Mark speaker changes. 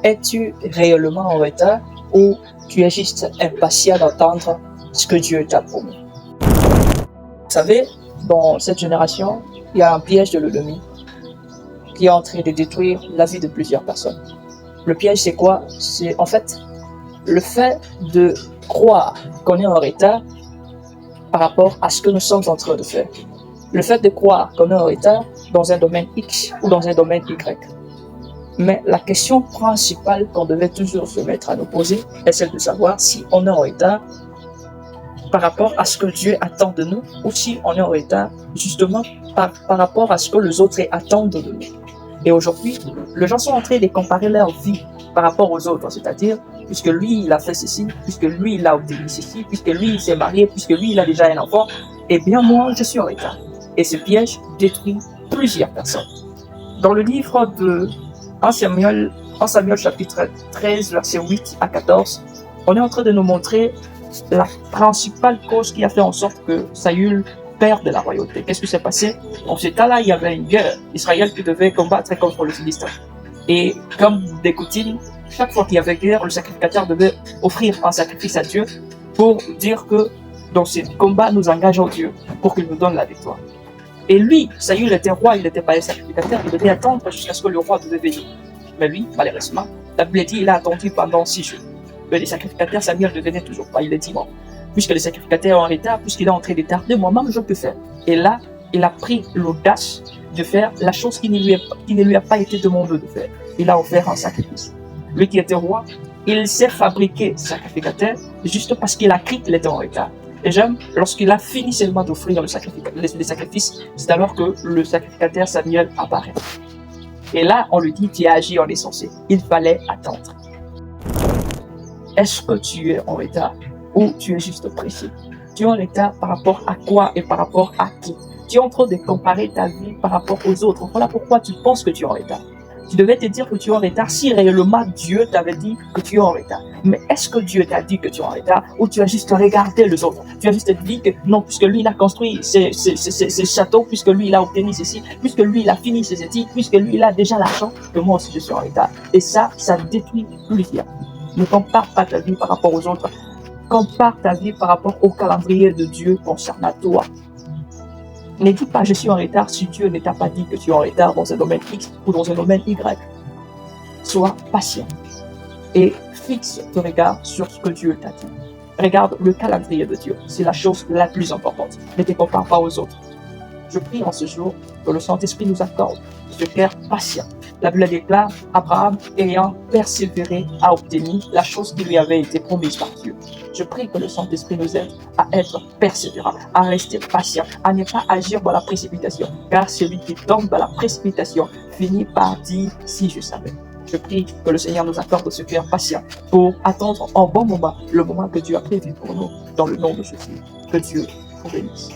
Speaker 1: Es-tu réellement en retard ou tu es juste impatient d'attendre ce que Dieu t'a promis? Vous savez, dans cette génération, il y a un piège de l'ennemi qui est en train de détruire la vie de plusieurs personnes. Le piège, c'est quoi? C'est en fait le fait de croire qu'on est en retard par rapport à ce que nous sommes en train de faire. Le fait de croire qu'on est en retard dans un domaine X ou dans un domaine Y. Mais la question principale qu'on devait toujours se mettre à nous poser est celle de savoir si on est en retard par rapport à ce que Dieu attend de nous ou si on est en retard justement par rapport à ce que les autres attendent de nous. Et aujourd'hui, les gens sont en train de comparer leur vie par rapport aux autres, c'est-à-dire, puisque lui, il a fait ceci, puisque lui, il a obtenu ceci, puisque lui, il s'est marié, puisque lui, il a déjà un enfant, eh bien moi, je suis en retard. Et ce piège détruit plusieurs personnes. Dans le livre de 1 Samuel chapitre 13, versets 8 à 14, on est en train de nous montrer la principale cause qui a fait en sorte que Saül perde la royauté. Qu'est-ce qui s'est passé? En ce temps-là, il y avait une guerre. Israël qui devait combattre contre le Philistin. Et comme des coutumes, chaque fois qu'il y avait guerre, le sacrificateur devait offrir un sacrifice à Dieu pour dire que dans ce combat, nous engageons Dieu pour qu'il nous donne la victoire. Et lui, Saül était roi, il n'était pas un sacrificateur, il devait attendre jusqu'à ce que le roi devait venir. Mais lui, malheureusement, la Bible dit il a attendu pendant 6 jours. Mais les sacrificateurs, Samuel ne venait toujours pas, il est dit bon. Puisque les sacrificateurs sont en retard, puisqu'il est en train de tarder, moi-même je peux faire. Et là, il a pris l'audace de faire la chose qui ne lui a pas été demandée de faire. Il a offert un sacrifice. Lui qui était roi, il s'est fabriqué sacrificateur juste parce qu'il a cru qu'il était en retard. Et j'aime, lorsqu'il a fini seulement d'offrir les sacrifices, c'est alors que le sacrificateur Samuel apparaît. Et là, on lui dit, tu as agi en insensé. Il fallait attendre. Est-ce que tu es en retard ou tu es juste pressé? Tu es en retard par rapport à quoi et par rapport à qui? Tu es en train de comparer ta vie par rapport aux autres. Voilà pourquoi tu penses que tu es en retard. Tu devais te dire que tu es en retard si réellement Dieu t'avait dit que tu es en retard. Mais est-ce que Dieu t'a dit que tu es en retard ou tu as juste regardé les autres? Tu as juste dit que non, puisque lui il a construit ses châteaux, puisque lui il a obtenu ceci, puisque lui il a fini ses études, puisque lui il a déjà l'argent, que moi aussi je suis en retard. Et ça détruit plusieurs. Ne compare pas ta vie par rapport aux autres. Compare ta vie par rapport au calendrier de Dieu concernant toi. Ne dis pas je suis en retard si Dieu ne t'a pas dit que tu es en retard dans un domaine X ou dans un domaine Y. Sois patient et fixe ton regard sur ce que Dieu t'a dit. Regarde le calendrier de Dieu, c'est la chose la plus importante. Ne te compare pas aux autres. Je prie en ce jour que le Saint-Esprit nous accorde ce cœur patient. La Bible déclare Abraham ayant persévéré a obtenu la chose qui lui avait été promise par Dieu. Je prie que le Saint-Esprit nous aide à être persévérants, à rester patients, à ne pas agir dans la précipitation. Car celui qui tombe dans la précipitation finit par dire si je savais. Je prie que le Seigneur nous accorde ce cœur patient pour attendre en bon moment le moment que Dieu a prévu pour nous dans le nom de Jésus. Que Dieu vous bénisse.